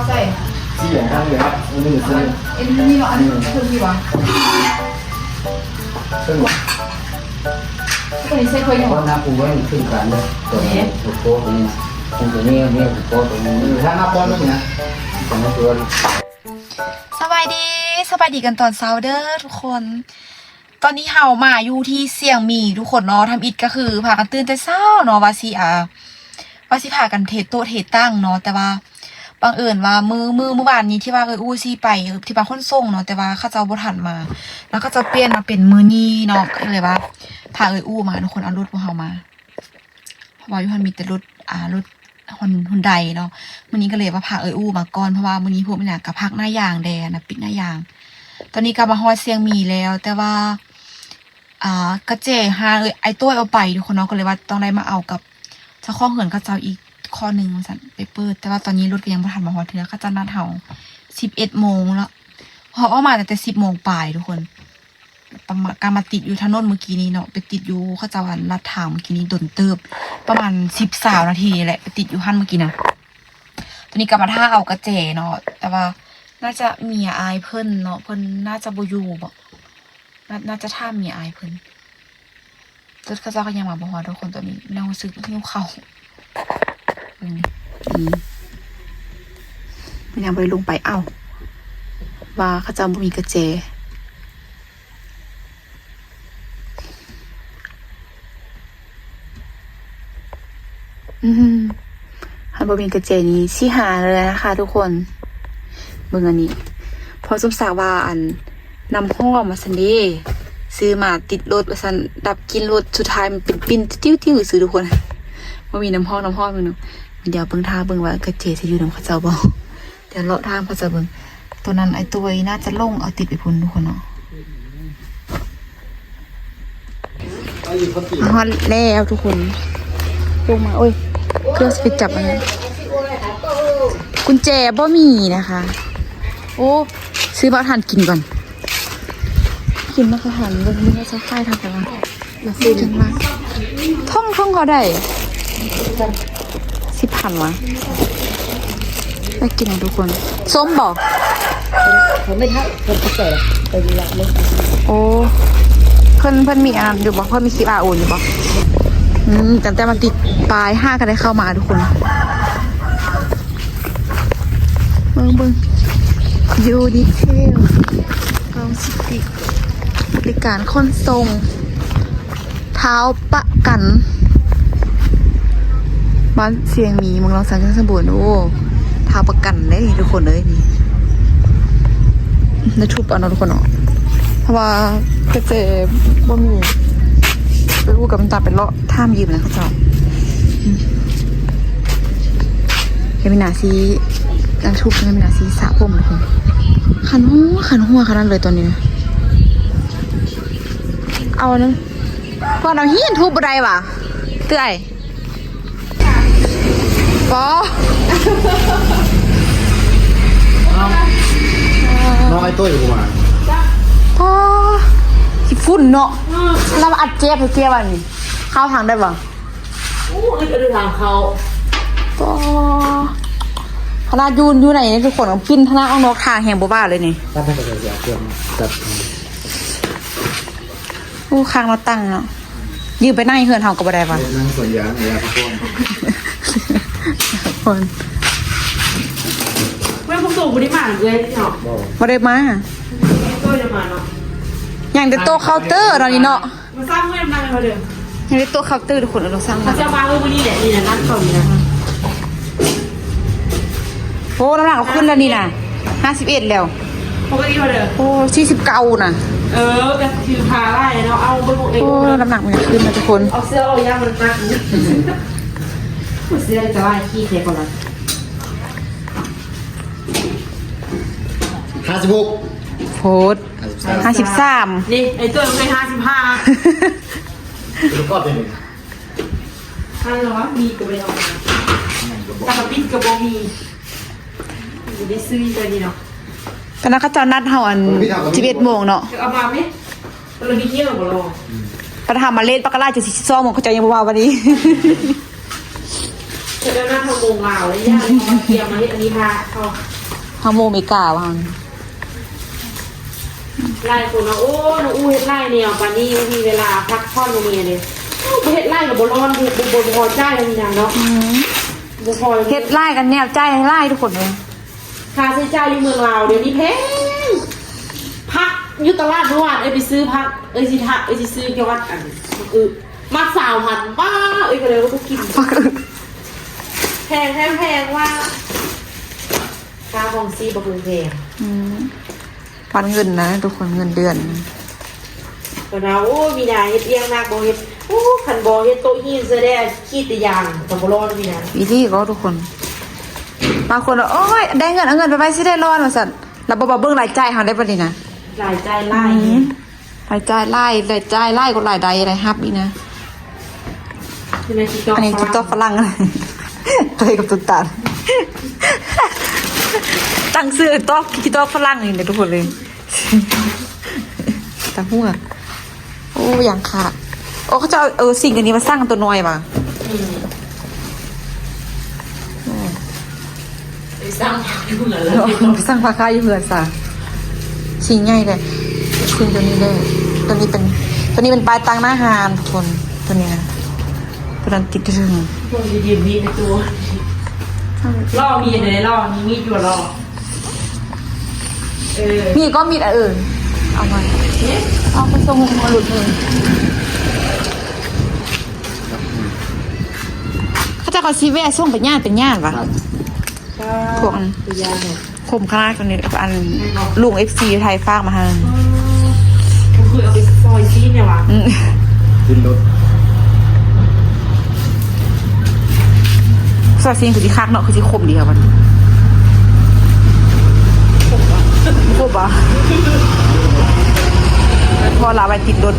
ใส่สี่อย่างทั้งเลยครับนี่คือเอ็นนี่วะอันนี้คือนี่วะซึ่งตัวนี้ใส่ค่อยยัง ก็นับปูไว้ขึ้นกันเลยตัวนี้ถูกโต๊ะตรงนี้ตรงนี้ถูกโต๊ะตรงนี้ถ้านับป้อนแล้วเนี่ยตรงนี้ตัวสบายดีกันตอนเช้าเด้อทุกคนตอนนี้เฮามาอยู่ที่เสี่ยงมีทุกคนเนาะทำอิฐก็คือพากันตื่นแต่เช้าเนาะว่าสิพากันเทโต๊ะเทตั้งเนาะแต่ว่าบังเอิญว่าเมื่อวานนี้ที่ว่าอู้ซี่ไปที่บ้านคนส่งเนาะแต่ว่าข้าเจ้าบ่ทันมา แล้วก็จะเปลี่ยนมาเป็นมื้อนี้เนาะก็เลยว่าพาอู้มาทุกคนเอารถพวกเฮามาเพราะว่าอยู่หั่นมีแต่รถฮุนไดเนาะมื้อนี้ก็เลยว่าพาอู้มาก่อนเพราะว่ามื้อนี้พวกมันน่ะก็พักหน้ายางแดนะปิดหน้ายางตอนนี้ก็มาฮอดเสียงมีแล้วแต่ว่ากระเจหาไอ้ตัวเอาไปทุกคนเนาะก็เลยว่าต้องได้มาเอากับเจ้าของเหินข้าเจ้าอีกข้อหนึ่งสั่นไปเปิดแต่ว่าตอนนี้รถก็ยังบ่ทันมาฮอดเทื่อข้าเจ้านัดเฮา11 โมงแล้วเฮาออกมาแต่10 โมงปลายทุกคนประมาณการมาติดอยู่ถนนเมื่อกี้นี้เนาะไปติดอยู่ข้าเจ้าอันลัดทางเมื่อกี้นี้ดนเติบประมาณ13 นาทีแหละไปติดอยู่หั่นเมื่อกี้นะตอนนี้ก็มาท่าเอากระเจเนาะแต่ว่าน่าจะเมียอายเพิ่นเนาะเพิ่นน่าจะบ่อยู่บ่น่าจะท่าเมียอายเพิ่นรถข้าเจ้าก็ยังมาบ่ฮอดทุกคนตอนนี้แนวรู้สึกหิวข้าวมันยังบ่ได้ลงไปเอ้าว่าข้าเจ้าบ่มีกระเจฮันบ่มีกระเจนี้สิหาเลยนะคะทุกคนเบิ่งอันนี้พอสมศักดิ์ว่าอันนำห้อมาซันเด้ซื้อมาติดรถว่าซั่นดับกินรถสุดท้ายมันเป็นปิ้นติ้วๆซื้อทุกคนบ่มีน้ำห้อมึงเนาะเดี๋ยวเบิ่งท่าเบิ่งว่ากระเจสิอยู่นำเขาเจ้าบ่เดี๋ยวเลาะทางเขาจะเบิ่งตัวนั้นไอ้ตัวน่าจะลงเอาติดไปพุ่นทุกคนเนาะฮอดแล้วทุกคนลงมาโอ้ยเครื่องสปิดจับอันนั้นกุญแจบ่มีนะคะโอ้ซื้อมาทานกินก่อนกินนะคะหันเบิ่งนี่จะค่ายทำกันมาซื้อจังมาท่องเขาได้10,000วะไปกินนะทุกคนส้มบอกผมไม่ทักผมก็ใส่ไปดีละเลยโอ้เพิ่นมีอันอยู่บ่เพิ่นมีคลิปอาโออยู่บ่แต่มันติดปลาย5ก็ได้เข้ามาทุกคนเบิ่งยูดีเทลกองสิติบริการขนส่งเท้าประกันบ้านเสียงมีมึงลองสั่งกันสมบูรณ์โอ้เท้าประกันได้ทุกคนเลยนี่ในทุบเอาเนาะทุกคนเนาะเพราะว่าก็เจบ่มีไปอู้กับมันตาเป็นเลาะท่ามยืมนะเขาเจ้าเฮมินาซีการทุบเฮมินาซีสระผมทุกคนขันหัวขนาดเลยตัวนี้เอานึงพอเราเฮียนทุบอะไรวะเตื่อยปอน้องไอ้ตัวอยู่มาพอขี้ฝุ่นเนาะเราอัดเจ็บให้เจ็บวันนี้เข้าทางได้ปะอู้อันนี้ทางเขาปอขนาดอยู่ไหนทุกคนปินธนาเอานกทางแหงบ้าเลยนี่ตั้งแต่เด็กๆเตรียมจัดอู้ค้างเราตั้งเนาะยืมไปนั่งเฮือนเฮาก็บ่ได้ปะนั่งสวนยางอะไรทุกคน ไม่พวกส่งบริมาเลยเนาะบ่ได้มาก็จะมาเนาะอย่างแต่โต๊ะเคาน์เตอร์เรานี่เนาะมาสร้างเมื่อไหร่มาเดิมอย่างแต่โต๊ะเคาน์เตอร์ทุกคนเราสร้างเขาจะมาเมื่อนี้แหละนี่นะนัดเขานี่นะคะโอ้น้ำหนักเราขึ้นแล้วนี่นะ51แล้วปกติมาเดิมโอ้49น่ะแต่คือพาไล่เนาะเอาไปหมดเองโอ้น้ำหนักมันขึ้นนะทุกคนเอาเสื้อเอาย่างมันตักเสื้อจะไล่ขี้เทก่อนละ56โพส53นี่ไอ้ตัวมันเป็นก็เป็น55เหรอมีกระเบื้องตะกปิ้นกระโบมีอยู่ได้ซื้อเลยนี่เนาะก็นักจะนัดเฮาอัน11 โมงเนาะเอามาไหมเรามีเที่ยวบ่รอปะทำมาเล่นปะกะลาจะ42 โมงเขาจะยังบ่ว่าวันนี้ จะได้หน้าทำวงลาวแล้วย่าเลยมาเตรียมมาให้อันนี้พาเขา ฮาโมเมกาว่ะ ไล่คนนะโอ้น้องอู้เฮ็ดไล่เนี่ยปานนี้มีเวลาพักผ่อนมีเลยเฮ็ดไล่กับบร้อนบุบพอใจอะไรอย่างเนาะบุพอ เฮ็ดไล่กันแนวใจให้ไล่ทุกคนเลย ค่าใช้จ่ายอยู่เมืองลาวเดี๋ยวนี้แพงพักอยู่ตลาดด้วยไปซื้อพักสิทะสิซื้อแค่วัดอันมา3,000บ้าก็เลยว่าก็กินแพงว่าค่าของซีบะพึงแพง วันเงินนะทุกคนเงินเดือน ก็เราโอ้มีนาเฮ็ดเอียงมากบ่เฮ็ดโอ้คันบ่เฮ็ดโต๊ะหินซะได้ขี้ตะยางก็บ่รอดมีนา วิธีก็ทุกคนบางคนว่าโอ้ยได้เงินเอาเงินไปไว้สิได้รอดว่าซั่นแล้วบ่เบิ่งรายจ่ายเฮาได้บ่นี่นะ หลายใจไล่ รายจ่ายรายจ่ายไล่ก็รายใดรายรับนี่นะ ใช่ไหมคิดต่อ อันนี้คิดตัวฝรั่งเลยเคยกับตุ๊กตาตั้งชื่อตัวคิดตัวฝรั่งนี่เด้อทุกคนเลยตาหัวโอ้อย่างขาดโอ้เขาจะเอาสิ่งอันนี้มาสร้างตัวน้อยมา ไปสร้างผักอยู่เหรอ ไปสร้างพาค่าอยู่เหือนซะชิ้นใหญ่เลยชิ้นตัวนี้เลยตัวนี้เป็นปลายตังหน้าหานทุกคนตัวนี้นะตัวนั้นติดถึง พวกดีๆมีในตัวล่อมีในล่อมีมีดอยู่ล่อมีก็มีแต่เอามาเอาไปส่งมาหลุดเลยเขาจะเอาซีเวส่งไปญาติเป็นญาติวะพวกนั้นคมขนาดกันนี้อันลุงFC ไทยฝากมาให้ ผมเคยเอาไปซอยซีเนี่ยวะ ขึ้นรถ ซอยซีคือสิคักเนาะคือสิคมดีครับมันคมปะพอลาไปติดรถ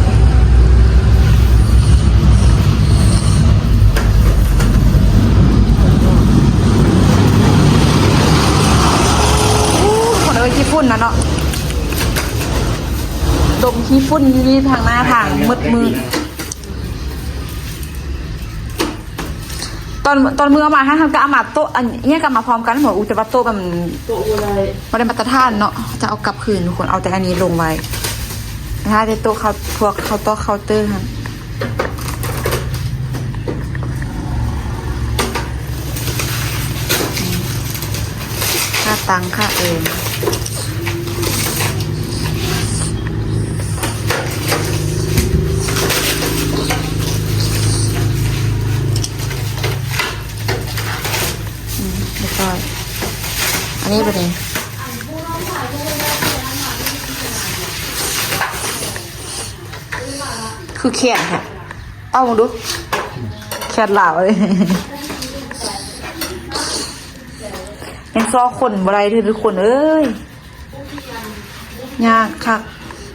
คนเอาไปขี้ฝุ่นนะเนาะดมขี้ฝุ่นนี่ทางหน้าทางมืดตอนมือเอามาให้ทำก็เอามาโต๊ะอันนี้ก็มาพร้อมกันหัวอุจจาระโต๊ะมัน ตัวอะไร ไม่ได้มาตรฐานเนาะจะเอากลับคืนทุกคนเอาแต่อันนี้ลงไว้นะคะในโต๊ะเขาพวกเขาโต๊ะเคาน์เตอร์ค่ะค่าตังค่าเรียบร้อยอันนี้เป็นไงคือแขนค่ะเอามาดูแขนเหล่าเลยยังซอขนบไรทุกคนเอ้ยยากค่ะ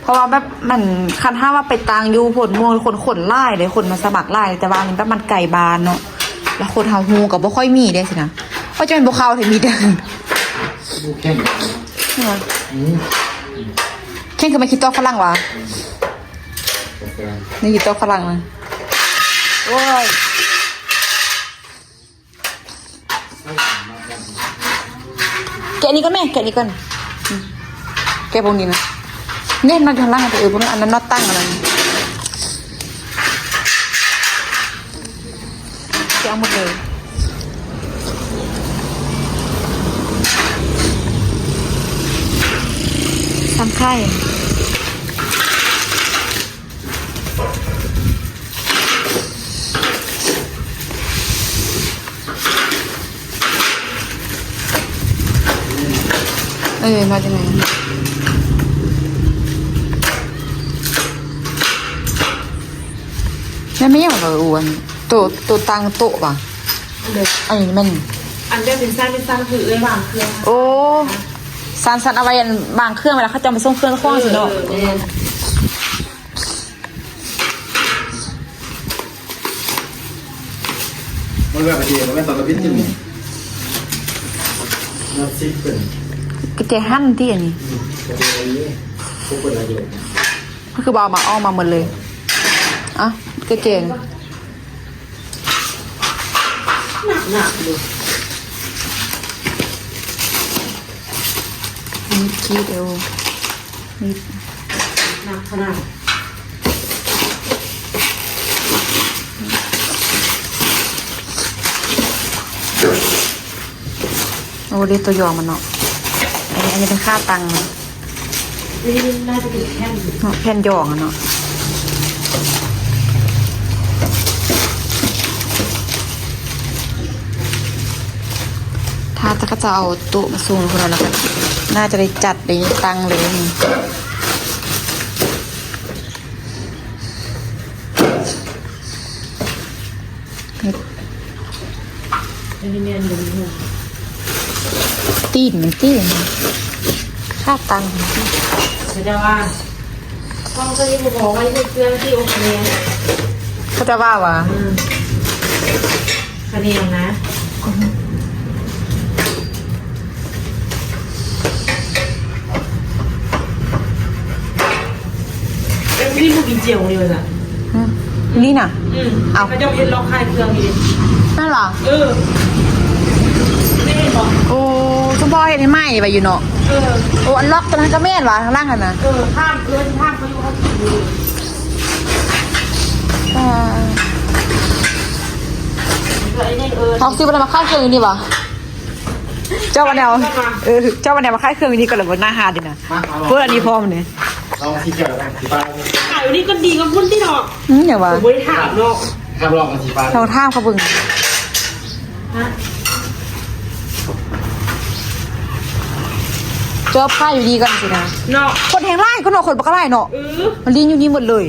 เพราะว่าแบบมันคันห้าว่าไปตางอยู่ผลม่วงคนขนไล่เลยคนมาสมัครไล่แต่ว่านี่แบบมันไก่บานเนาะแล้วคนเฮาฮูกับบ่ค่อยมีได้สินะเพราะจะเป็นบ่เข้าถึงมีเด้อ ลูกแข้ง แค่คือมาคิดตัวฝรั่งวะนี่คิดตัวฝรั่งนะโอ้ยแกะนี้ก่อนแม่แกะนี้ก่อนแกะพวกนี้นะเนี่ยมันข้างล่างแต่พวกนั้นอันนั้นน็อตตั้งอะไรแกะเอาหมดเลยทำไข่มาจากไหนแม่ไม่อยากแบบอ้วนตัวตังโตป่ะอันนี้มัน อันเดียวเป็นสั้นถือเลยวางเครื่อง โอ้สันเอาไว้บางเครื่องเวลาเขาจะมาส่งเครื่องคว้างสิเนาะ มันแบบเดียวมันตอนกระพิ้นจริงนับซิปเป็น กระเจหั่นที่อันนี้ กระเทียมนี้พวกเป็นอะไรอยู่ ก็คือเอามาอ้อมมาหมดเลยอ่ะกระเจง หนัก หนักเลย นี่คิดเอวนี่ หนักขนาด โอ้เรียกตัวยอมันเนาะอันนี้เป็นค่าตังค์ นี่น่าจะเป็นแค่น เนาะแผ่นยองอะเนาะถ้าก็จะเอาโต๊ะมาสูงคนละแล้วกันน่าจะได้จัดได้ตังค์เลยนี่ อันนี้เนี่ยดูดู ตีนมันตีนค่าตังค์ เขาจะว่าต้องก็ยิ่งบอกว่ายิ่งเครื่องที่โอเค เขาจะว่าว่ะ คะแนนนะไม่ได้พูดกินเจียวเลยอ่ะ นี่น่ะ เอาเขาจะเห็นล็อกค่ายเครื่องอยู่ดิ นั่นเหรอ ไม่ได้บอก โอ้สมบอยเห็นไหมไปอยู่เนาะ โอ้อันล็อกตอนนั้นก็แม่นวะข้างล่างกันนะ ข้ามเกินข้ามเขาอยู่เขาขี่ดูไอ้นี่ท็อกซี่วันไหนมาค่ายเครื่องอยู่นี่วะเจ้าวันไหนเจ้าวันไหนมาค่ายเครื่องอยู่นี่ก็เลยบนหน้าฮาดินะเพื่ออันนี้พร้อมเนี่ย ลองที่เกี่ยวกับสีฟ้า ขายวันนี้ก็ดีกับพุ่นที่ดอก อย่างวะ ผมไม่ได้ถามหรอก ครับลองกับสีฟ้า เราท่ามเขาบึง ฮะ เจ้าผ้าอยู่ดีกันสินะ เนาะ คนแหงไล่ก็เนาะคนปากไล่เนาะมันลิ้นอยู่นี่หมดเลย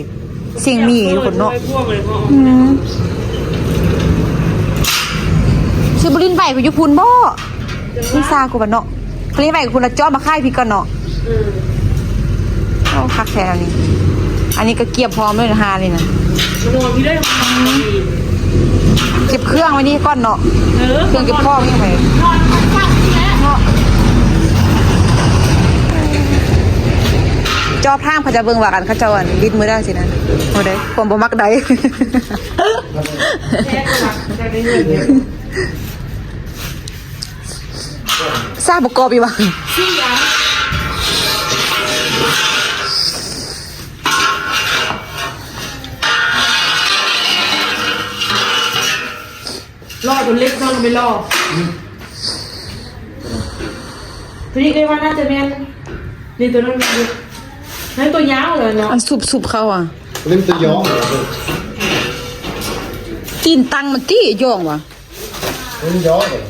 เสียงมีคนเนาะ พวกเลยพ่อ ชื่อบรินใบกูอยู่พูนบ่ลิซากูบ้านเนาะบรินใบกูละจ้อมาค่ายพี่กันเนาะโอ้คักแท้อันนี้ อันนี้ก็เกียบพร้อมเลยนะฮาเลยนะ มันนอนพี่ได้ เก็บเครื่องไว้นี่ก่อนเนาะเครื่องเก็บพ่อยังไง นอนของฝากนี่แหละ เนาะจอบทางเขาจะเบิ่งว่ากันเขาเจ้าอันลิ้นมือได้สินะโอ้ได้ความบ่มักได้ แค่ก็รักจะได้เงินเนี่ย ทราบประกอบอีกว่า ซี่อ่ะรอจนเล็กจนไม่รอทีนี้เลยว่าน่าจะเป็นนี่ตัวนั้นนั่นตัวยาวเลยเนาะ อันสุบๆเขาอ่ะ เล่นตัวย้อง ตีนตังมันตี้ย่องว่ะ เล่นย้องเลย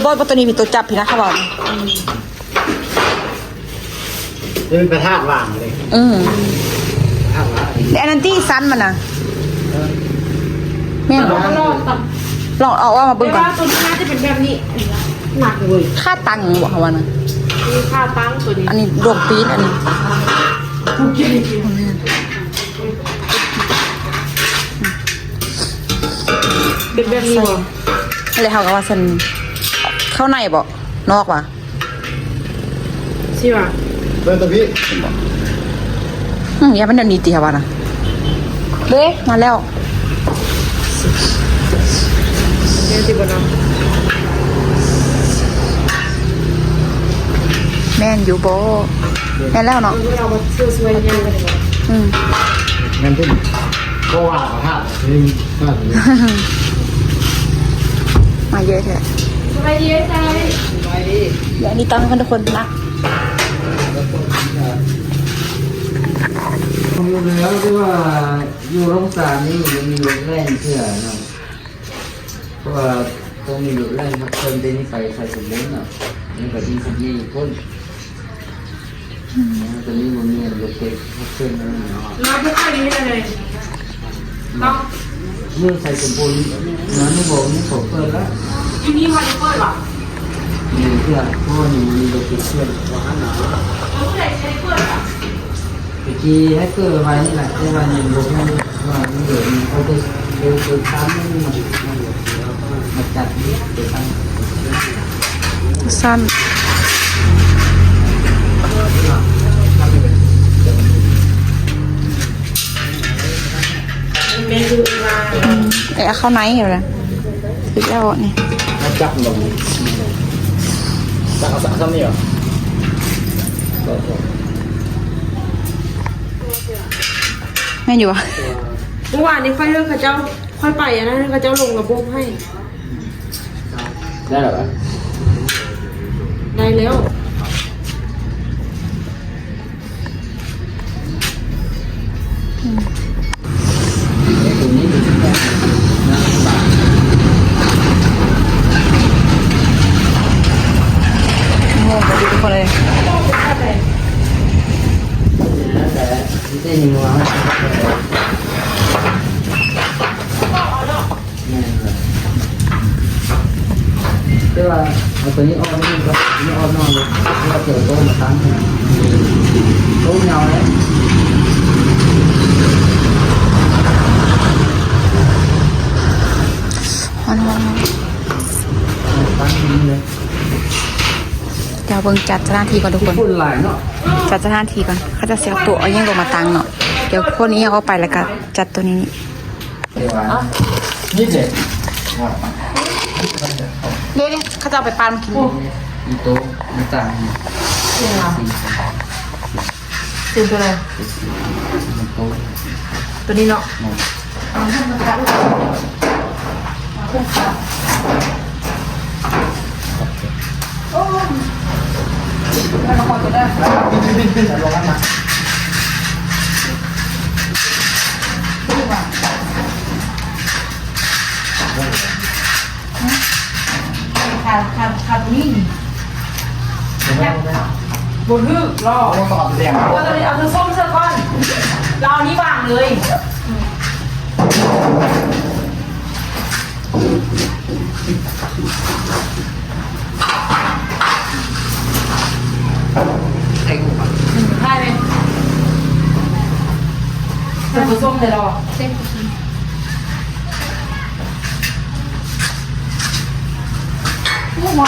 บอสตัวนี้มีตัวจับพี่นะเขาบอก เล่นประทาดว่างเลย แต่อันนั้นตี้ซันมันนะแม่น เราก็รอตับ ลองเอาว่ามาเบิ่ง แต่ ก่อน ว่าตัวนี้น่าจะเป็นแบบนี้หนักเลย ค่าตังค์บอกเขาว่านะ มีค่าตั้งตัวนี้ อันนี้ดวงปีนอันนี้ ทุกทีเป็นแบบนี้เหรอ อะไรเขาก็ว่าสันเข้าในบ่นอกว่ะ ใช่ป่ะ เล่นตัวพี่ อย่าเป็นเดี๋ยวนี้ตีเขาว่านะเด้มาแล้ว เนี่ยสิบวันเนาะ แม่นอยู่โบแม่นแล้วเนาะ เรามาซื้อสวยยังกันเลย งั้นที่ก็ว่าประทาดนี่น่าจะ มาเยอะแท้ สบายดีใจ เดี๋ยวนี้ตั้งกันทุกคนนะ ผมรู้แล้วที่ว่าอยู่โรงสารนี่มันมีรถแล่นเชื่อเนาะเพราะว่าต้องมีรถแล่นครับคนเดนี่ใส่สมมุติเนาะนี่ก็ดีสักยี่คนตอนนี้มันมีรถเก็บพักเครื่องนั่นเนาะ มาเพื่อใครนี่เลยต้อง เมื่อใส่สมบูรณ์นะนี่บอกนี่ผมเปิดแล้ว ที่นี่วันนี้เปิดหรอ มีเพื่อเพราะว่ามีรถเก็บเครื่องว่าหันหนา แล้วผู้ใดใช้เปิดอ่ะ เมื่อกี้ให้เกิดไว้นี่แหละแต่ว่ายังบอกว่ามันเดี๋ยวมันเขาจะเร็วเกินตามนี่มาจัดนี่เดี๋ยวตั้ง สั้น เมนูมา เข้าไหนอยู่เลย ถึกแล้วนี่ แล้วจับลงจับเอาสะซ้ำนี่เหรอ แม่นอยู่วะ เมื่อวานนี้ค่อยเรื่องเขาเจ้าค่อยไปอ่ะนะเขาเจ้าลงระบบให้ ได้เหรอ ได้แล้ว ตัวนี้อยู่ที่ไหนนะบาท โง่ไปดูทุกคนเลย แต่ที่ได้ยินว่าแต่ว่าเอาตัวนี้ออกนี่ก็นี่ออกนอนเลยเราเกี่ยวโต๊ะมาตั้งโต๊ะยาวเลย ฮอน ตั้งนี้เลย เดี๋ยวเบิ่งจัดสถานที่ก่อนทุกคน พูดหลายเนาะ จัดสถานที่ก่อนเขาจะเสียตัวเอายังลงมาตังเนาะเดี๋ยวคนนี้เอาไปแล้วก็จัดตัวนี้ เดี๋ยวนี่เด็ก เดี๋ยวเขาจะเอาไปปานมากิน มีโต๊ะมีตังค์ ตื่นตัวเลย มีโต๊ะ ตัวนี้เนาะ ขาดนี่บนฮึรอ ต้องเอาแดง ตัวนี้เอาตัวส้มเสื้อก้อนเราอันนี้วางเลย ได้ไหมตัวส้มเลยรอเส้นผู้หมอ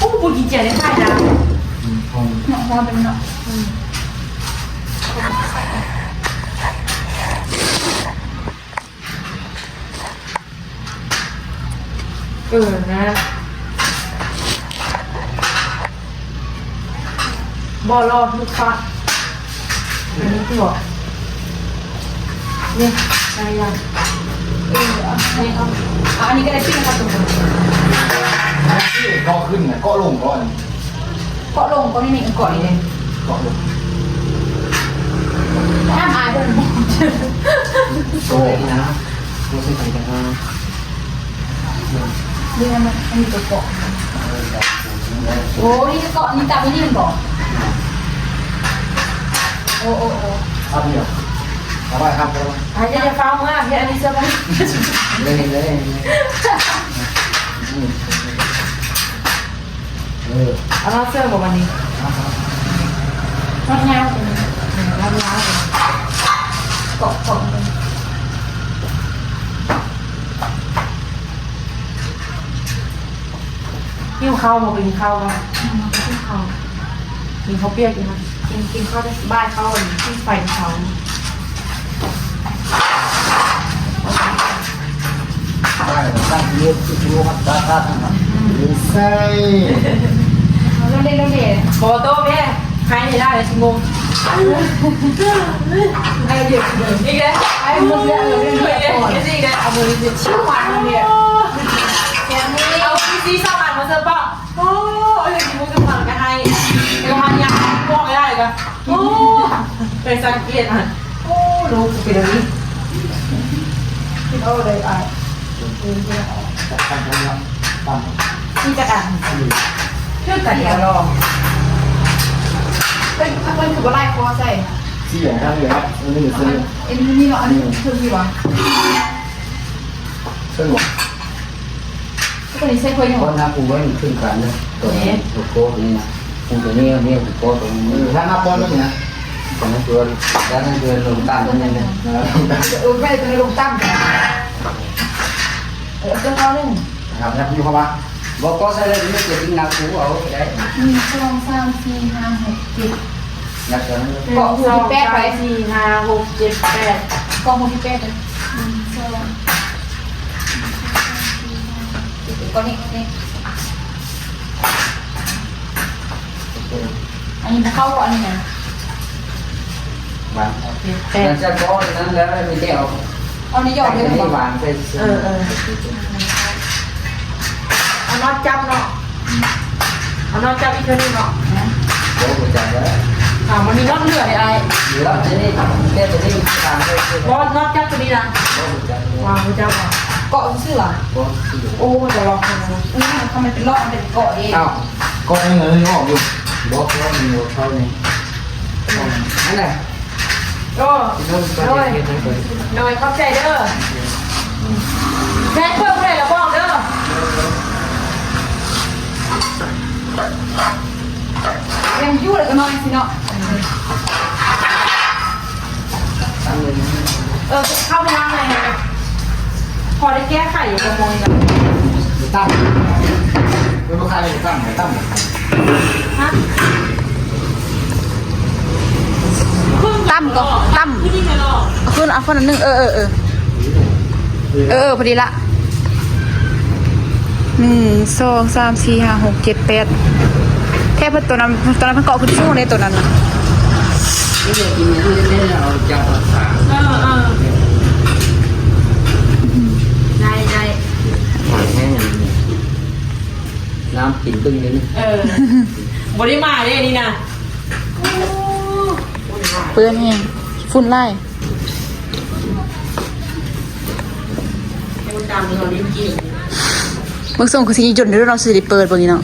ผู้บุกินเจได้ใช่นะเนาะมอเป็นเนาะนะบอลรอลูกฟ้าอันนี้ตัวเนี่ยอะไรอย่างนี่เอาอันนี้ก็ได้ปิ้งนะครับทุกคน ก็ขึ้นไงก็ลงก่อน เกาะลงก็นี่นี่เกาะนี่เลย ก็ลง ห้ามอายเพื่อน โต๊ะนะไม่ใช่กันนะ นี่มันอันนี้ตัวเกาะโอ้นี่เกาะนี่จับนี่มันเกาะโอ้ ครับเดี๋ยวเอาไปครับเอา อาจจะฟ้ามากที่อันนี้เสื้อผ้า เลยเอาเสื้อของวันนี้รองเท้ารับล้าเกาะหิ้วข้าวมาเป็นข้าวกันกินข้าวเปียกกินมั้ยกินข้าวได้บ้านข้าวที่ไฟเขา ได้ตั้งเยอะที่รู้ว่าตาตาทำมันใส่ เราเล่นโบโต้แม่ใครได้เลยชิงงไอ้เด็กนี่แกไอ้มือเนี่ยเราเล่นด้วยก่อนนี่แกเอามือเนี่ยชิวหวานเนี่ยเอาซีซ่ามันมาเสิร์ฟป่ะโอ้ยกินมุกกันผ่านกันให้ไอ้พันยังมองไม่ได้กันโอ้เป็นสังเกตมันโอ้รู้เป็นอะไรคิดเอาเลยอ่ะ ตั้งแล้วตั้ง ที่จะอ่านเพื่อกันเดียวรอเป็นคือว่าไล่คอใส่ เสียงทั้งเลยครับนี่คือ เอ็นนี่เหรออันนี้คือที่วะ เส้นหมด ตัวนี้ใส่คุยยัง คนหน้าปูไว้ขึ้นกันเลยตัวนี้ตัวโต๊ะนี่นะตัวนี้นี่ตัวโต๊ะตรงนี้ ถ้านับต้นแล้วเนี่ย ตรงนั้นตัวด้านนั้นตัวลงตามนี่นะ ไม่ตัวนี้ลงตั้มตัวเขาหนึ่ง ครับนับอยู่เข้ามา บอกก็ใส่เลยไม่เกิดทิ้งหน้าปูเอาได้ 1 2 3 4 5 6 7 นักตัวนั้น เกาะหูแปดไป 4 5 6 7 8 เก กองโมพี่เป้เลยก็นี่อันนี้จะเข้าก่อนนี่นะ หวานแต่จะก้อนนั้นแล้วไม่ได้เอา เอานี่หยอดเลย ไม่ ก่อน หวานไป เอาน็อตจับเนาะเอาน็อตจับอีกเท่านี้เนาะ โอ้โหจังเลย มันมีน็อตเหลืออะไร เดี๋ยวจะได้แค่จะได้ทานได้ใช่ไหม บอสน็อตจับตัวนี้นะ โอ้โหจังเลย วางจับอ่ะ เกาะชื่อเหรอ ก็ที่ โอ้จะลองกันนะ ทำไมเป็นรอบเป็นเกาะเอง อ้าวก็ไม่เงินงอกอยู่บอกว่ามีหัวเขาเนี่ยนั่นแหละ ก็ โดย โดยเข้าใจเด้อแค่เพิ่มเลยแล้วบอกเด้อ ยังยุ่งเลยก็นอนสิเนาะ ตั้งเลย เข้าไปทางไหนนะพอได้แก้ไขอยู่ประมงกัน ตั้งไม่ต้องใครเลยตั้งตั้ง ฮะ ตั้มก็ตั้ม ที่นี่จะรอ ขึ้นเอาคนนึงพอดีละ1 2 3 4 5 6 7 8แค่เพิ่นตัวนั้นมันเกาะขึ้นสูงในตัวนั้นน่ะ นี่เลยกินที่เล่นเราจับสา ได้ หอยแห้งน้ำกินตึ้งเลยนี่ บริมาเลยนี่นะ เปื้อนแห้งฝุ่นไล่ ให้มันดำนี่เราลิ้นกิน มึงส่งคือสิจนเดี๋ยวเราสิได้เปิดบ่นี้เนาะ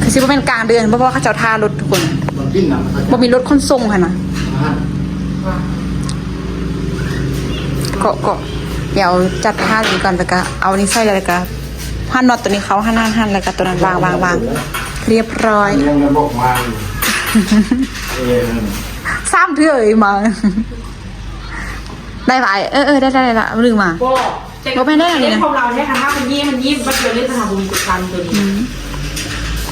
คือสิบ่แม่นกลางเดือนเพราะว่าเขาเจ้าท่ารถทุกคน มันกินน้ำ บ่มีรถขนส่งหั่นน่ะเกาะเดี๋ยวจัดท่าดูกันแล้วก็เอานี่ใส่แล้วก็หั่นน็อตตัวนี้เขาหั่นแล้วก็ตัวนั้นวางเรียบร้อย ยังระบบมาซ้ำเถื่อยมาได้ไหมได้ละลืมมา ก็เล่นของเราใช่ค่ะถ้ามันยิ้มมันเจอเล่นสถาบันกุศลตัวนี้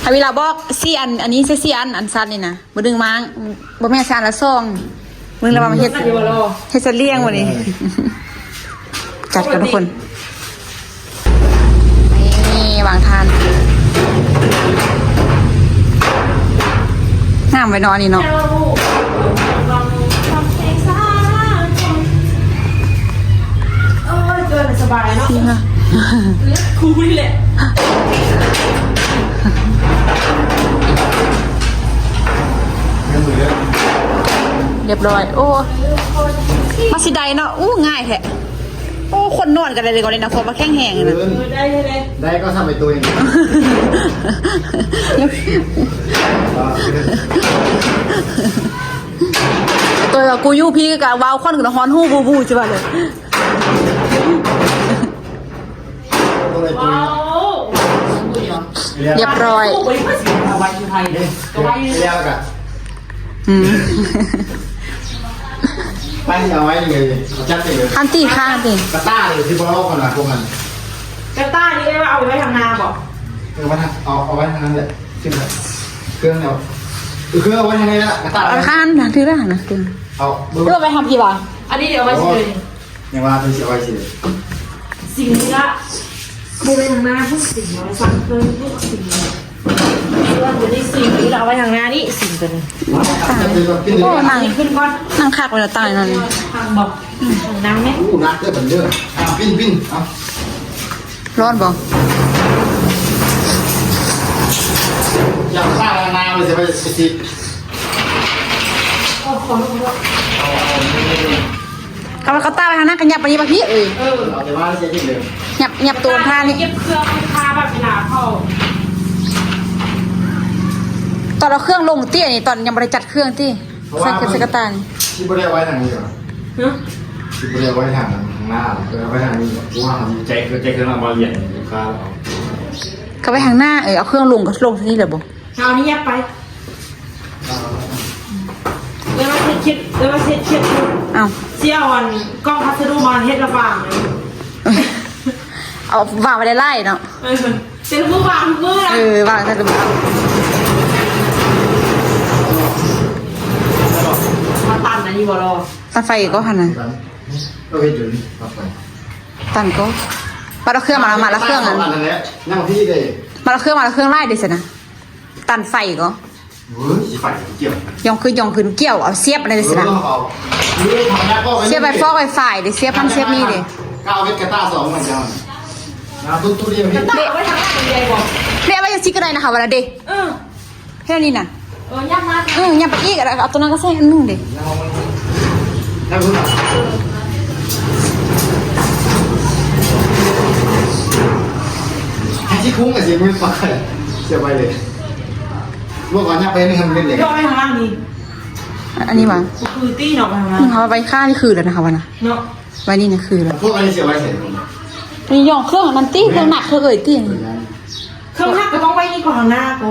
ถ้าเวลาบอก4 อันนี้ใช่4 อันสั้นนี่นะบ่ดึงมาบ่แม่น4 อันละ2มึงระวังเฮ็ดจะเลี้ยงวันนี้ จัดกันทุกคนนี่วางทานงามไว้นอนนี่เนาะ เกินสบายเนาะ นี่ค่ะ คุยแหละ เรียบร้อยโอ้มาสิใดเนาะอู้ง่ายแท้โอ้คนนอนกันเลยก่อนเลยนะเพราะว่าแข้งแห้งนะ ได้ ก็ทำไปตัวเอง ตัวกูยู่พี่กับวาวค่อนกับฮอนฮู้บูใช่ป่ะเลย ว้าว เรียบร้อย โอ้ยมาสิเอาไว้ที่ไทยเลยก็ไว้ เรียกกัน อืม ปั้นเอาไว้เลยจัดเลย อันตีข้างตี กระต้าเลยที่บอลกันนะพวกมัน กระต้านี่ได้ว่าเอาไว้ทำนาบอก เอาไว้ทางนั้นเลยขึ้นเครื่องเอาเครื่องเอาไว้ทางนี้ละกระต้า เอาข้างนะถือได้นะตึง เอาดู เพื่อไปทำกี่วะ อันนี้เดี๋ยวเอาไว้สิเลย ยังว่าเป็นเสียไว้สิ สิ่งนี้ละเอาไว้ทางนาพวกสิ่งเอาไว้ฟังเพิ่มพวกสิ่งว่าตัวนี้สิ่งนี้เราเอาไว้ทางนานี่สิ่งตัวนี้ โอ้นั่ง นี่ขึ้นก่อน นั่งคักไว้แล้วตายนั่น ทางบอกทางน้ำไหม อู้นักเด้อเป็นเรื่องปิ้นเอา ร้อนบ่ อยากฆ่านาเลยจะไปสิ โอ้ขอลูกด้วย เขาตาไปทางนั้นกันยับไปยี่ปะพี่เอ้ย เอาแต่ว่าเสียจริงเลย ยับตัวท่านี่ เก็บเครื่องทาแบบเวลาเข้า ตอนเราเครื่องลงเตี้ยนี่ตอนยังบริจัดเครื่องที่ใส่กระตานี่ ที่บริไว้ทางนี้เหรอ ฮะ ที่บริไว้ทางหน้าไว้ทางนี้ว่าทำใจเครื่องมาเรียนลูกค้า เขาไปทางหน้าเอาเครื่องลงก็ลงที่นี่เลยบ่ เอานี่ยับไปแล้วมาเช็ดแล้วมาเช็ด เอา เสี่ยวอันกล้องพัสดุมาเฮ็ดระบางเลย เอาวางไว้ได้ไล่เนาะ เป็นมือวางมือนะ วางใส่กระเป๋า มาตันอันนี้บ่รอ ตัดไฟก็หันนะ เอาไปจุดตัดไฟ ตันก็มาละเครื่องมาละเครื่องอัน นั่นแหละนั่งพี่เลย มาละเครื่องไล่เดี๋ยวสินะตันไฟก็ เฮ้ยไฟเกี่ยวย องขึ้นเกี่ยวเอาเสียบอะไรเดี๋ยวสินะเสียบไปฟอกไปฝ่ายเดี๋ยวเสียบพันเสียบนี่เดี๋ยว ก้าวเวทกระต้า2เหมือนกันนะตู้เดียวพี่ ตั้งเอาไว้ทางหน้าเป็นใหญ่บอก เรียกว่าจะซิกก็ได้นะคะวันละเด็กแค่นี้น่ะ ย่ำมาก ยังไปอีกเอาตัวนั้นก็ใส่อันนึงเด็ก นั่งรู้หรอที่คุ้งกับเสียงไม่ฟังเสียไปเลยเมื่อก่อนเนี่ยไปนี่ทำเล่นเลย ย่อไว้ทางล่างนี่ อันนี้วะ คือตี้เนาะไปทางล่าง เขาไว้ข้างนี่คือแล้วนะคะวันน่ะ เนาะ ไว้นี่นะคือแล้ว พวกอะไรเสียไปเสร็จ นี่ยองเครื่องมันตี้เครื่องหนักเครื่องเอ่ยตี้ เครื่องหักก็ต้องไว้นี่ก่อนทางหน้าก็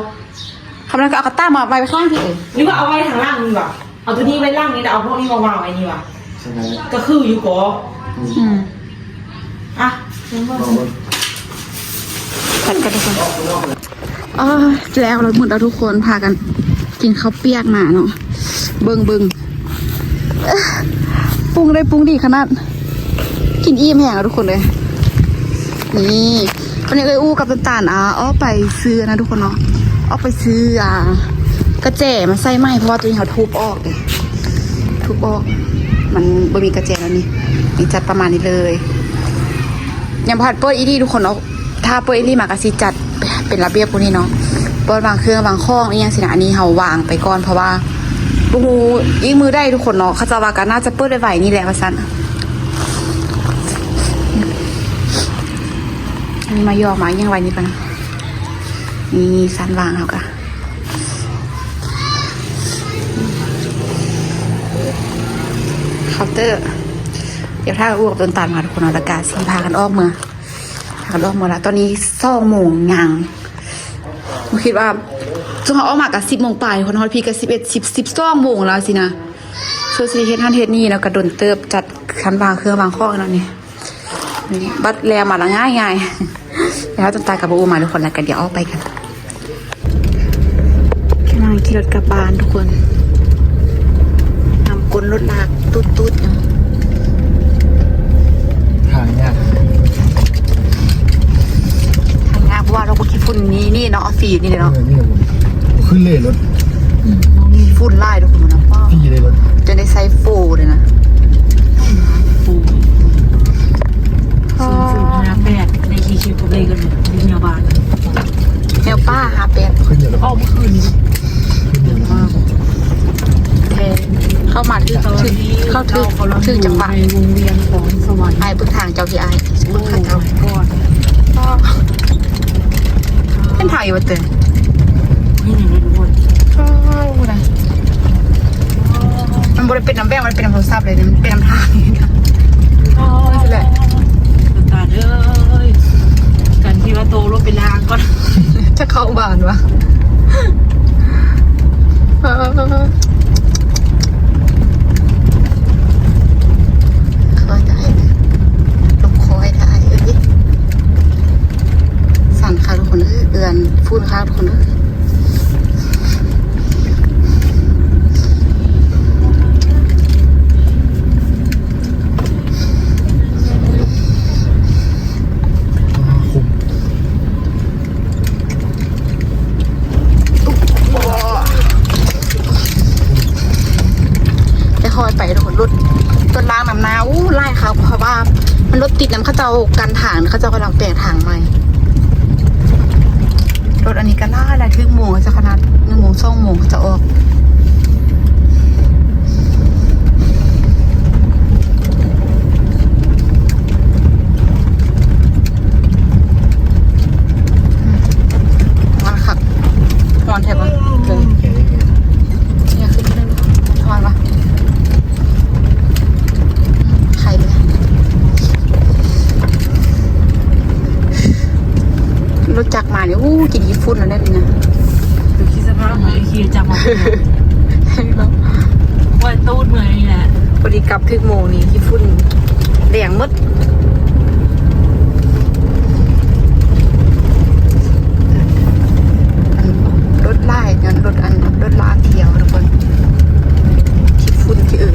คำนั้นก็เอากระต้ามาไว้ข้างที่เอ่ย หรือว่าเอาไว้ทางล่างนี่ว่ะเอาตัวนี้ไว้ล่างนี่แต่เอาพวกนี้มาวางไว้นี่ว่ะ ใช่ไหม ก็คืออยู่ก่อ อ่ะ ผัดกันทุกคนแล้วเราหมดแล้วทุกคนพากันกินข้าวเปียกมาเนาะเบิ่งปรุงได้ปรุงดีขนาดกินอิ่มแห้งแล้วทุกคนเลยนี่วันนี้อู้กับตาลอ้อไปซื้อนะทุกคนเนาะอ้อไปซื้อกระแจมาใส่ไม้เพราะว่าตัวนี้เขาทุบออกเลยทุบออกมันบ่มีกระแจแล้วนี่จัดประมาณนี้เลยยังผัดเปิดอีดีทุกคนเนาะถ้าเปิดอีดีมากระซิจัดเป็นระเบียบพวกนี้เนาะเปิดวางเครื่องวางข้องนี่ยังสินะอันนี้เขาวางไปก่อนเพราะว่าโอ้โหอีกมือได้ทุกคนเนาะเขาจะว่ากันน่าจะเปิดได้ไหวนี่แหละว่าซั่นอันนี้มายอมายังไว้นี่ปะนะนี่สันวางเขากะเคาน์เตอร์เดี๋ยวถ้าอ้วกต้นตาลมาทุกคนเอาละกาสีพากันออกมาแล้วตอนนี้2 โมงยังผมคิดว่าช่วงเขาออกมากับ10 โมงปลายคนฮอตพีกับ12 โมงแล้วสินะส่วนสิเฮ็ดเฮ็ดนี่แล้วก็โดนเติบจัดคันวางเครื่องวางข้อนั่นนี่บัดแลมาละง่ายแล้วต้นตาลกับบูมาทุกคนแล้วกันเดี๋ยวออกไปกันกำลังขี่รถกลับบ้านทุกคนนำกลรถลากตุ๊ดๆ หายาก ทางงานเพราะว่าเราบุกฝุ่นนี่เนาะฟรีนี่เนาะ นี่ขึ้นเลยรถ ฝุ่นไล่ทุกคนนะป้า พี่เลยรถ จะได้ไซโฟเลยนะ ปู008ในคีคิวกับเลยกันเลยดิยาบาล แนวป้าหาเป็ด ขึ้นเยอะแล้ว ออกเมื่อคืนนี้เดือดมาก เทเข้ามาถึงจังหวะ ในวงเวียนของสวรรค์ ไอ้เพิ่งทางเจ้าที่ไอ้เพิ่งทางเจ้า ก่อน เป็นถ่ายอยู่เตือน นี่ไหนทุกคน มันบริเป็นน้ำแป้งมันเป็นน้ำโทรศัพท์เลยมันเป็นน้ำทางนี่นะ อ๋อ นี่แหละ การเอ้ยกันที่ว่าโตรถไปล้างก่อน จะเข้าบ้านวะคอยได้ลงคอยได้สั่นค่ะทุกคนเอือนฟูนค่ะทุกคนไปทุกคนรถต้นล่างน้ำนาไล่เขาเพราะว่ามันรถติดน้ำเขาเจ้ากันทางเขาเจ้ากำลังแปลงทางใหม่รถอันนี้ก็ล่าอะไรถึงโมงจะขนาด1 โมง 2 โมงเขาจะออกมันขับฮอนแทบเลยเนี่ยขึ้นเรื่อยๆฮอนปะรถจักรมาเนี่ยกินยี่ฝุ่นแล้วเนี่ยนะ ดูคิดสภาพเหมือนไอ้คีจับมาว่าตูดเหมือนนี่แหละ พอดีกลับถึงโมงนี่ยี่ฝุ่นแดงมดรถไล่รถลากเที่ยวทุกคนที่ฝุ่นที่อื่น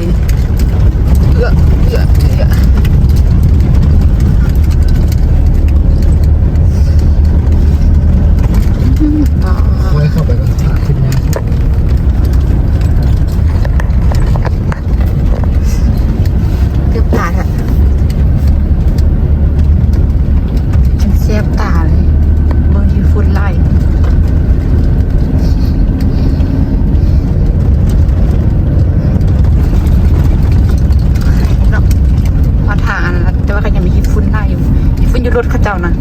รถเขาเจ้านะ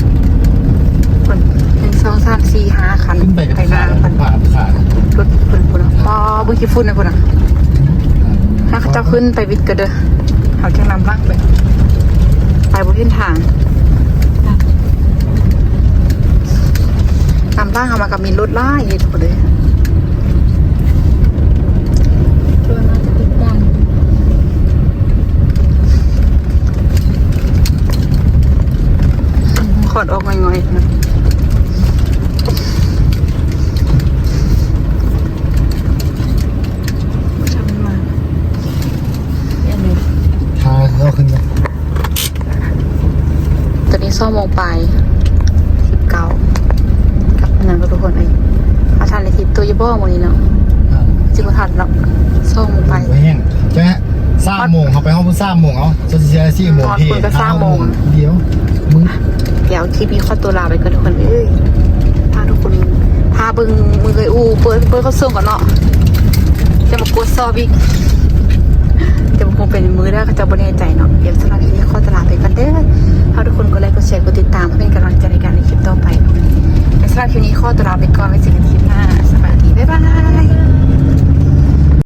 คน1 2 3 4 5คัน ขึ้นไปกับ ไปหน้า ขาด คน ขาด รถคนคนละป้าบุ้งขี้ฝุ่นนะคนน่ะถ้าเขาเจ้าขึ้นไปวิทย์ก็เด้อเขาจะนำบ้างไปบนเส้นทางนำบ้างเอามากับมีรถไล่ยี่ทุกคนเลยขอดออกง่อยๆนะทำมาอย่างนี้ ขาเขาขึ้นมา ตอนนี้ซ่อมโมงไป19กับนั่นก็ทุกคนเลยอาทานในทิปตัวยี่บ้องวันนี้เนาะจิบทัดเนาะซ่อมโมงไป ไปแห้งใช่ไหม3 โมงเขาไปห้องพุ่ง3 โมงเอาจะเสีย4 โมง คุณก็3 โมง เดี๋ยวมึง เดี๋ยวคลิปนี้ขอตัวลาไปก่อนทุกคนเอ้ยพาทุกคนพาเบิ่งมือเลยเปิดเขาส่งก่อนเนาะจะมากดซอบอีกจะมันคงเป็นมือได้ก็จะบ่แน่ใจเนาะเดี๋ยวสำหรับคลิปนี้ขอตัวลาไปก่อนเด้อถ้าทุกคนกดไลค์กดแชร์กดติดตามเพื่อเป็นกำลังใจในการในคลิปต่อไปสำหรับคลิปนี้ขอตัวลาไปก่อนไว้เจอกันคลิปหน้าสวัสดีบ๊ายบาย